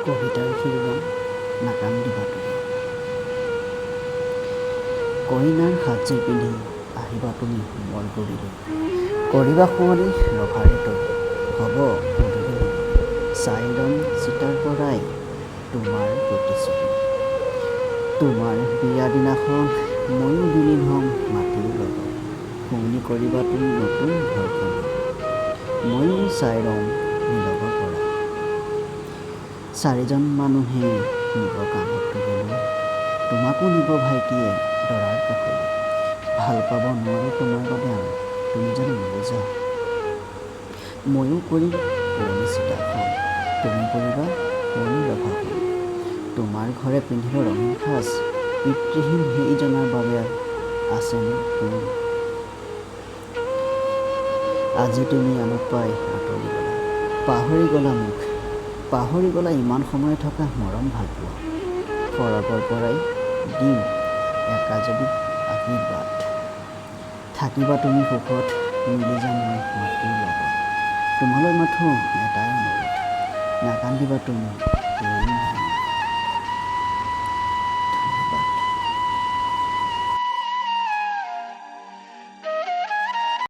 কবিতাৰ শিৰোনাম নাকান্দিবা তুমি। কইনাৰ সাজযোৰ পিন্ধি আহিবা তুমি মোৰ গুৰিলৈ, কৰিবা শুৱনি ৰভাৰে তলি, হ'ব পদূলি মুলি, চাই ল'ম চিতাৰ পৰাই তোমাৰ প্ৰতিচ্ছবি। তোমাৰ বিয়া দিনাখন ময়ো বিলীন হ'ম মাটিৰ লগত, শুৱনি কৰিবা তুমি নতুন ঘৰখনি, ময়ো চাই ল'ম নিলগৰ পৰা। চাৰিজন মানুহে নিব কান্ধত তুলিলৈ, তোমাকো নিব ভাইটিয়ে দৰাৰ কাষলৈ, ভাল পাব নোৱাৰোঁ তোমাৰ বাবে আৰু তুমি জানো নুবুজা। ময়ো কৰিম পুৰণি চিতাখন, তুমি কৰিবা শুৱনি ৰভাখন, তোমাৰ ঘৰে পিন্ধিব ৰঙীন সাজ, পিতৃহীন সেইজনাৰ বাবে আছেনে কোন। আজি তুমি আনক পাই আঁতৰি গ'লা, পাহৰি গ'লা মোক, পাহৰি গ'লা ইমান সময় থকা মৰম ভালপোৱা। সৰগৰ পৰাই দিম একাঁজলি আশীৰ্বাদ, থাকিবা তুমি সুখত মিলি যাম মই মাতৃৰ লগত। তোমালৈ মাথোঁ এটাই অনুৰোধ, নাকান্দিবা তুমি পুৰণি